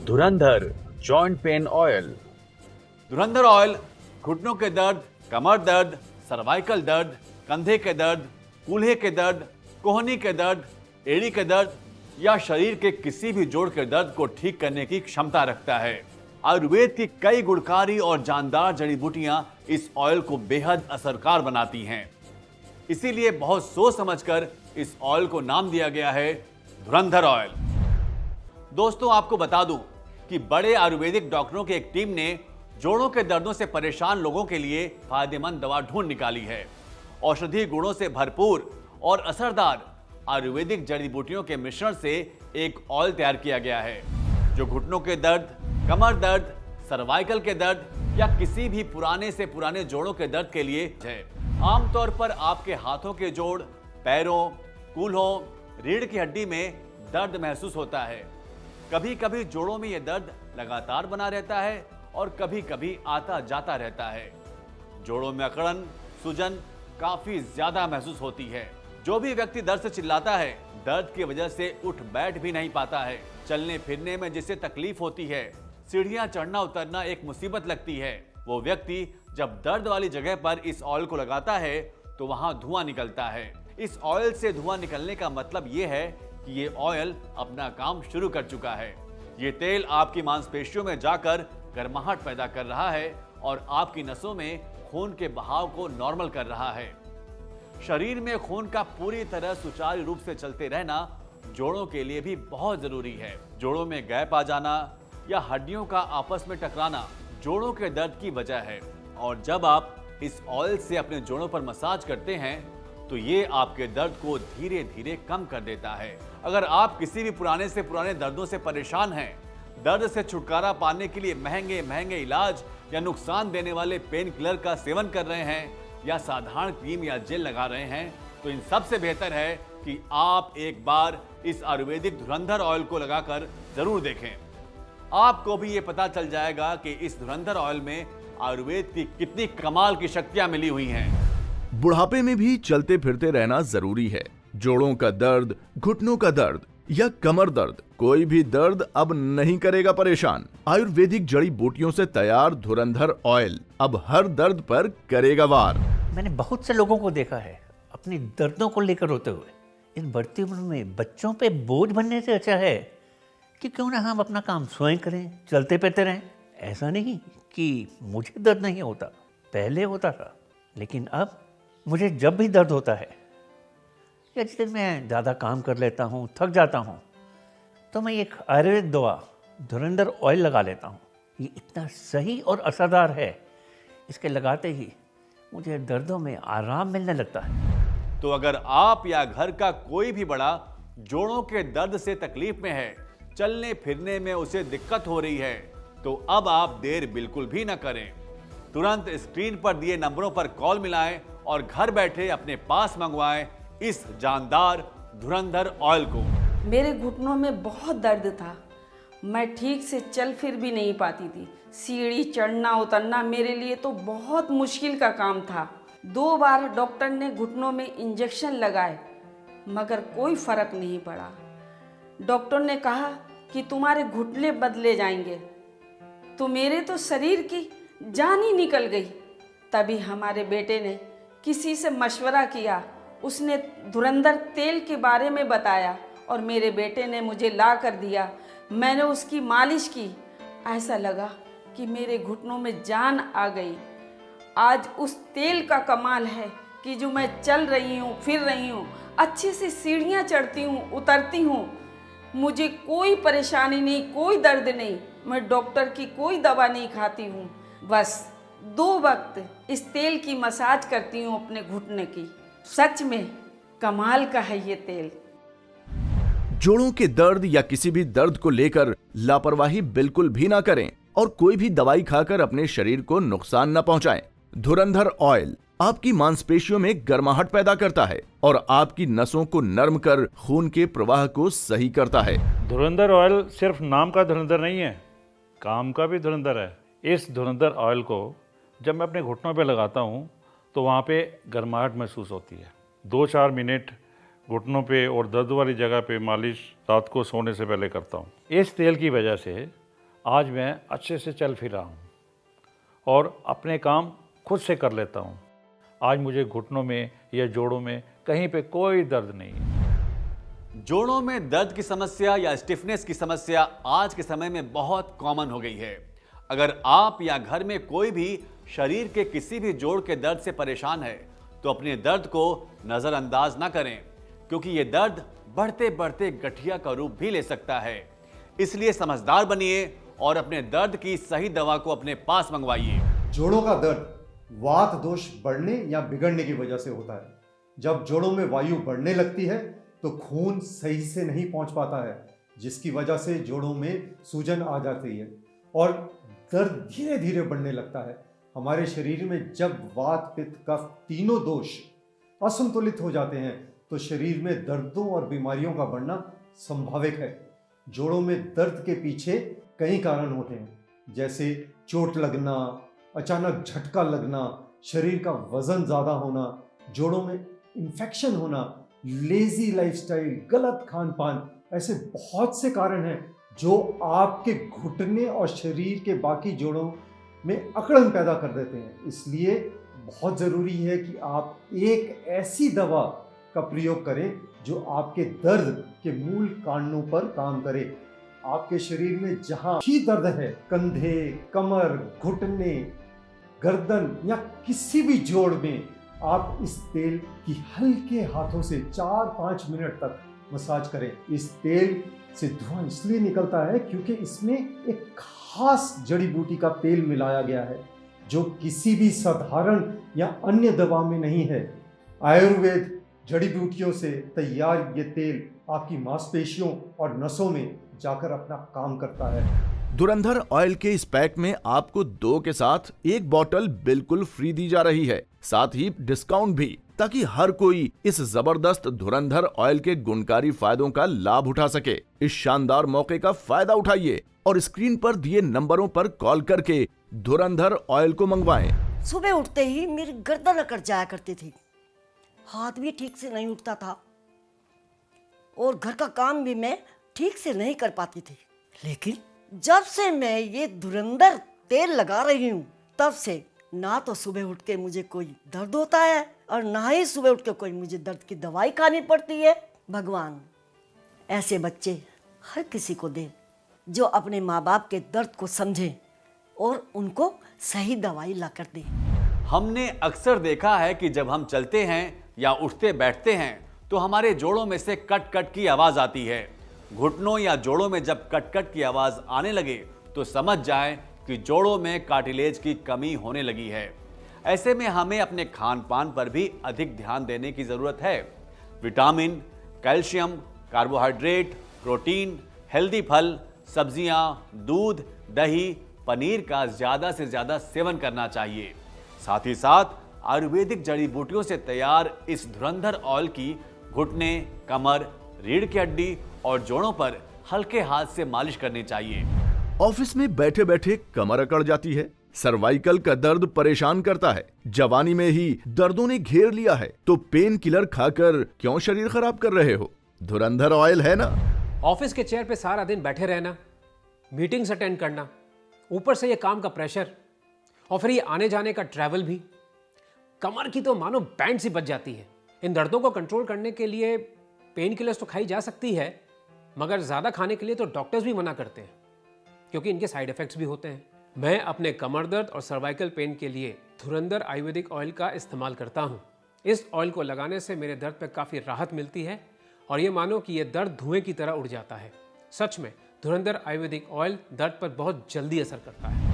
धुरंधर joint pain oil. धुरंधर oil घुटनों के दर्द, कमर दर्द, सर्वाइकल दर्द, कंधे के दर्द, कूल्हे के दर्द, कोहनी के दर्द, एड़ी के दर्द या शरीर के किसी भी जोड़ के दर्द को ठीक करने की क्षमता रखता है। आयुर्वेद की कई गुणकारी और जानदार जड़ी बूटियां इस ऑयल को बेहद असरकार बनाती हैं। इसीलिए बहुत सोच समझकर इस ऑयल को नाम दिया गया है धुरंधर ऑयल। दोस्तों, आपको बता दूं कि बड़े आयुर्वेदिक डॉक्टरों की एक टीम ने जोड़ों के दर्दों से परेशान लोगों के लिए फायदेमंद दवा ढूंढ निकाली है। औषधीय गुणों से भरपूर और असरदार आयुर्वेदिक जड़ी बूटियों के मिश्रण से एक ऑयल तैयार किया गया है जो घुटनों के दर्द, कमर दर्द, सर्वाइकल के दर्द या किसी भी पुराने से पुराने जोड़ों के दर्द के लिए है। आमतौर पर आपके हाथों के जोड़, पैरों, कूल्हों, रीढ़ की हड्डी में दर्द महसूस होता है। कभी कभी जोड़ों में यह दर्द लगातार बना रहता है और कभी कभी आता जाता रहता है। जोड़ों में अकड़न, सूजन काफी ज्यादा महसूस होती है। जो भी व्यक्ति दर्द से चिल्लाता है, दर्द की वजह से उठ बैठ भी नहीं पाता है, चलने फिरने में जिसे तकलीफ होती है, सीढ़ियां चढ़ना उतरना एक मुसीबत लगती है, वो व्यक्ति जब दर्द वाली जगह पर इस ऑयल को लगाता है तो वहां धुआं निकलता है। इस ऑयल से धुआं निकलने का मतलब ये है कि ये ऑयल अपना काम शुरू कर चुका है। ये तेल आपकी मांसपेशियों में जाकर गर्माहट पैदा कर रहा है और आपकी नसों में खून के बहाव को नॉर्मल कर रहा है। शरीर में खून का पूरी तरह सुचारू रूप से चलते रहना जोड़ों के लिए भी बहुत जरूरी है। जोड़ों में गैप आ जाना या हड्डियों का आपस में टकराना जोड़ों के दर्द की वजह है और जब आप इस ऑयल से अपने जोड़ों पर मसाज करते हैं तो ये आपके दर्द को धीरे धीरे कम कर देता है। अगर आप किसी भी पुराने से पुराने दर्दों से परेशान हैं, दर्द से छुटकारा पाने के लिए महंगे महंगे इलाज या नुकसान देने वाले पेन किलर का सेवन कर रहे हैं या साधारण क्रीम या जेल लगा रहे हैं, तो इन सबसे बेहतर है कि आप एक बार इस आयुर्वेदिक धुरंधर ऑयल को लगाकर जरूर देखें। आपको भी ये पता चल जाएगा कि इस धुरंधर ऑयल में आयुर्वेद की कितनी कमाल की शक्तियां मिली हुई हैं। बुढ़ापे में भी चलते फिरते रहना जरूरी है। जोड़ों का दर्द, घुटनों का दर्द या कमर दर्द, कोई भी दर्द अब नहीं करेगा परेशान। आयुर्वेदिक जड़ी बूटियों से तैयार धुरंधर ऑयल अब हर दर्द पर करेगा वार। मैंने बहुत से लोगों को देखा है अपनी दर्दों को लेकर रोते हुए। इस बढ़ती उम्र में बच्चों पे बोझ बनने से अच्छा है कि क्यों ना हम अपना काम स्वयं करें, चलते फिरते रहें। ऐसा नहीं कि मुझे दर्द नहीं होता, पहले होता था, लेकिन अब मुझे जब भी दर्द होता है या जिस दिन मैं ज़्यादा काम कर लेता हूँ, थक जाता हूँ, तो मैं एक आयुर्वेद दवा धुरंधर ऑयल लगा लेता हूँ। ये इतना सही और असरदार है, इसके लगाते ही मुझे दर्दों में आराम मिलने लगता है। तो अगर आप या घर का कोई भी बड़ा जोड़ों के दर्द से तकलीफ में है, चलने फिरने में उसे दिक्कत हो रही है, तो अब आप देर बिल्कुल भी ना करें। तुरंत स्क्रीन पर दिए नंबरों पर कॉल मिलाएं और घर बैठे अपने पास मंगवाएं इस जानदार धुरंधर ऑयल को। मेरे घुटनों में बहुत दर्द था, मैं ठीक से चल फिर भी नहीं पाती थी। सीढ़ी चढ़ना उतरना मेरे लिए तो बहुत मुश्किल का काम था। 2 बार डॉक्टर ने घुटनों में इंजेक्शन लगाए मगर कोई फर्क नहीं पड़ा। डॉक्टर ने कहा कि तुम्हारे घुटने बदले जाएंगे, तो मेरे तो शरीर की जान ही निकल गई। तभी हमारे बेटे ने किसी से मशवरा किया, उसने धुरंधर तेल के बारे में बताया और मेरे बेटे ने मुझे ला कर दिया। मैंने उसकी मालिश की, ऐसा लगा कि मेरे घुटनों में जान आ गई। आज उस तेल का कमाल है कि जो मैं चल रही हूँ, फिर रही हूँ, अच्छे से सीढ़ियाँ चढ़ती हूँ, उतरती हूँ, मुझे कोई परेशानी नहीं, कोई दर्द नहीं। मैं डॉक्टर की कोई दवा नहीं खाती हूँ, बस 2 वक्त इस तेल की मसाज करती हूँ अपने घुटने की। सच में कमाल का है ये तेल। जोड़ों के दर्द या किसी भी दर्द को लेकर लापरवाही बिल्कुल भी ना करें और कोई भी दवाई खाकर अपने शरीर को नुकसान न पहुंचाएं। धुरंधर ऑयल आपकी मांसपेशियों में गर्माहट पैदा करता है और आपकी नसों को नर्म कर खून के प्रवाह को सही करता है। धुरंधर ऑयल सिर्फ नाम का धुरंधर नहीं है, काम का भी धुरंधर है। इस धुरंधर ऑयल को जब मैं अपने घुटनों पे लगाता हूँ तो वहाँ पे गर्माहट महसूस होती है। 2-4 मिनट घुटनों पे और दर्द वाली जगह पे मालिश रात को सोने से पहले करता हूँ। इस तेल की वजह से आज मैं अच्छे से चल फिर रहा हूँ और अपने काम खुद से कर लेता हूँ। आज मुझे घुटनों में या जोड़ों में कहीं पे कोई दर्द नहीं है। जोड़ों में दर्द की समस्या या स्टिफनेस की समस्या आज के समय में बहुत कॉमन हो गई है। अगर आप या घर में कोई भी शरीर के किसी भी जोड़ के दर्द से परेशान है तो अपने दर्द को नजरअंदाज ना करें, क्योंकि ये दर्द बढ़ते बढ़ते गठिया का रूप भी ले सकता है। इसलिए समझदार बनिए और अपने दर्द की सही दवा को अपने पास मंगवाइए। जोड़ों का दर्द वात दोष बढ़ने या बिगड़ने की वजह से होता है। जब जोड़ों में वायु बढ़ने लगती है तो खून सही से नहीं पहुंच पाता है, जिसकी वजह से जोड़ों में सूजन आ जाती है और दर्द धीरे धीरे बढ़ने लगता है। हमारे शरीर में जब वात पित्त कफ तीनों दोष असंतुलित हो जाते हैं तो शरीर में दर्दों और बीमारियों का बढ़ना संभाविक है। जोड़ों में दर्द के पीछे कई कारण होते हैं, जैसे चोट लगना, अचानक झटका लगना, शरीर का वजन ज़्यादा होना, जोड़ों में इन्फेक्शन होना, लेजी लाइफस्टाइल, गलत खान पान। ऐसे बहुत से कारण हैं जो आपके घुटने और शरीर के बाकी जोड़ों में अकड़न पैदा कर देते हैं। इसलिए बहुत ज़रूरी है कि आप एक ऐसी दवा का प्रयोग करें जो आपके दर्द के मूल कारणों पर काम करे। आपके शरीर में जहां भी दर्द है, कंधे, कमर, घुटने, गर्दन या किसी भी जोड़ में, आप इस तेल की हल्के हाथों से 4-5 मिनट तक मसाज करें। इस तेल से धुआं इसलिए निकलता है क्योंकि इसमें एक खास जड़ी बूटी का तेल मिलाया गया है जो किसी भी साधारण या अन्य दवा में नहीं है। आयुर्वेद जड़ी बूटियों से तैयार ये तेल आपकी मांसपेशियों और नसों में जाकर अपना काम करता है। धुरंधर ऑयल के इस पैक में आपको 2 के साथ 1 बॉटल बिल्कुल फ्री दी जा रही है, साथ ही डिस्काउंट भी, ताकि हर कोई इस जबरदस्त धुरंधर ऑयल के गुणकारी फायदों का लाभ उठा सके। इस शानदार मौके का फायदा उठाइए और स्क्रीन पर दिए नंबरों पर कॉल करके धुरंधर ऑयल को मंगवाएं। सुबह उठते ही मेरी गर्दन अकड़ जाया करती थी, हाथ भी ठीक से नहीं उठता था और घर का काम भी मैं ठीक से नहीं कर पाती थी। लेकिन जब से मैं ये धुरंधर तेल लगा रही हूँ तब से ना तो सुबह उठ के मुझे कोई दर्द होता है और ना ही सुबह उठ के कोई मुझे दर्द की दवाई खानी पड़ती है। भगवान ऐसे बच्चे हर किसी को दे जो अपने माँ बाप के दर्द को समझे और उनको सही दवाई ला कर दे। हमने अक्सर देखा है कि जब हम चलते हैं या उठते बैठते हैं तो हमारे जोड़ों में से कट कट की आवाज आती है। घुटनों या जोड़ों में जब कट कट की आवाज आने लगे तो समझ जाएं कि जोड़ों में कार्टिलेज की कमी होने लगी है। ऐसे में हमें अपने खान पान पर भी अधिक ध्यान देने की जरूरत है। Vitamin, calcium, carbohydrate, protein, healthy फल, सब्जियां, दूध, दही, पनीर का ज्यादा से ज्यादा सेवन करना चाहिए। साथ ही साथ आयुर्वेदिक जड़ी बूटियों से तैयार इस धुरंधर ऑयल की घुटने, कमर, रीढ़ की हड्डी और जोड़ों पर हल्के हाथ से मालिश करनी चाहिए। ऑफिस में बैठे बैठे कमर अकड़ जाती है, सर्वाइकल का दर्द परेशान करता है, जवानी में ही दर्दों ने घेर लिया है, तो पेन किलर खाकर क्यों शरीर खराब कर रहे हो? धुरंधर ऑयल है ना। ऑफिस के चेयर पे सारा दिन बैठे रहना, मीटिंग्स अटेंड करना, ऊपर से ये काम का प्रेशर और फिर ये आने जाने का ट्रैवल भी, कमर की तो मानो बैंड सी बज जाती है। इन दर्दों को कंट्रोल करने के लिए पेन किलर्स तो खाई जा सकती है, मगर ज़्यादा खाने के लिए तो डॉक्टर्स भी मना करते हैं क्योंकि इनके साइड इफ़ेक्ट्स भी होते हैं। मैं अपने कमर दर्द और सर्वाइकल पेन के लिए धुरंधर आयुर्वेदिक ऑयल का इस्तेमाल करता हूँ। इस ऑयल को लगाने से मेरे दर्द पे काफ़ी राहत मिलती है और ये मानो कि ये दर्द धुएं की तरह उड़ जाता है। सच में धुरंधर आयुर्वेदिक ऑयल दर्द पर बहुत जल्दी असर करता है।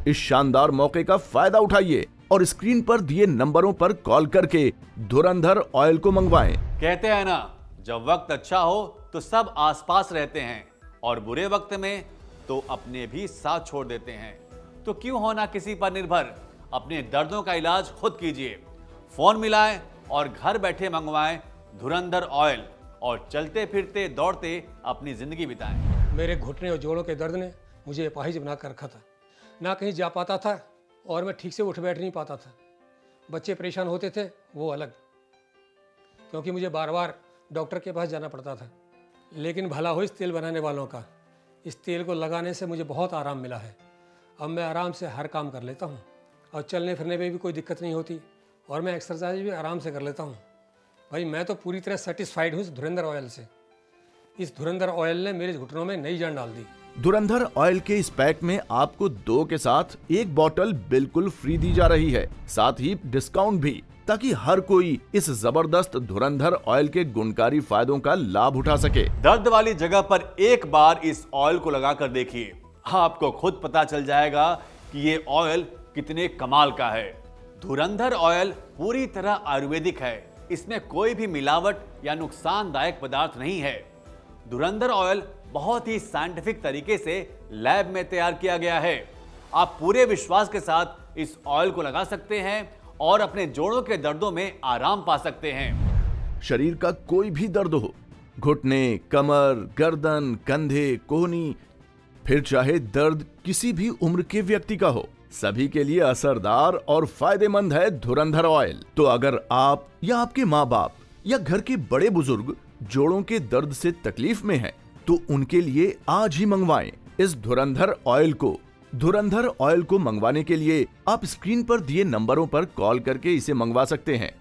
इस शानदार मौके का फायदा उठाइए और स्क्रीन पर दिए नंबरों पर कॉल करके धुरंधर ऑयल को मंगवाएं। कहते हैं ना, जब वक्त अच्छा हो तो सब आसपास रहते हैं और बुरे वक्त में तो अपने भी साथ छोड़ देते हैं। तो क्यों होना किसी पर निर्भर, अपने दर्दों का इलाज खुद कीजिए। फोन मिलाएं और घर बैठे मंगवाएं धुरंधर ऑयल और चलते फिरते दौड़ते अपनी जिंदगी बिताएं। मेरे घुटने और जोड़ों के दर्द ने मुझे अपाहिज बना कर रखा था, ना कहीं जा पाता था और मैं ठीक से उठ बैठ नहीं पाता था। बच्चे परेशान होते थे वो अलग, क्योंकि मुझे बार बार डॉक्टर के पास जाना पड़ता था। लेकिन भला हो इस तेल बनाने वालों का इस तेल को लगाने से मुझे बहुत आराम मिला है। अब मैं आराम से हर काम कर लेता हूँ और चलने फिरने में भी कोई दिक्कत नहीं होती और मैं एक्सरसाइज भी आराम से कर लेता हूँ। भाई मैं तो पूरी तरह सेटिस्फाइड हूँ इस धुरंधर ऑयल से। इस धुरंधर ऑयल ने मेरे घुटनों में नई जान डाल दी। धुरंधर ऑयल के इस पैक में आपको 2 के साथ 1 बॉटल बिल्कुल फ्री दी जा रही है, साथ ही डिस्काउंट भी, ताकि हर कोई इस जबरदस्त धुरंधर ऑयल के गुणकारी फायदों का लाभ उठा सके। दर्द वाली जगह पर एक बार इस ऑयल को लगाकर देखिए, आपको खुद पता चल जाएगा कि ये ऑयल कितने कमाल का है। धुरंधर ऑयल पूरी तरह आयुर्वेदिक है, इसमें कोई भी मिलावट या नुकसानदायक पदार्थ नहीं है। धुरंधर ऑयल बहुत ही साइंटिफिक तरीके से लैब में तैयार किया गया है। आप पूरे विश्वास के साथ इस ऑयल को लगा सकते हैं और अपने जोड़ों के दर्दों में आराम पा सकते हैं। शरीर का कोई भी दर्द हो, घुटने, कमर, गर्दन, कंधे, कोहनी, फिर चाहे दर्द किसी भी उम्र के व्यक्ति का हो, सभी के लिए असरदार और फायदेमंद है धुरंधर ऑयल। तो अगर आप या आपके माँ बाप या घर के बड़े बुजुर्ग जोड़ों के दर्द से तकलीफ में हैं, तो उनके लिए आज ही मंगवाएं इस धुरंधर ऑयल को। धुरंधर ऑयल को मंगवाने के लिए आप स्क्रीन पर दिए नंबरों पर कॉल करके इसे मंगवा सकते हैं।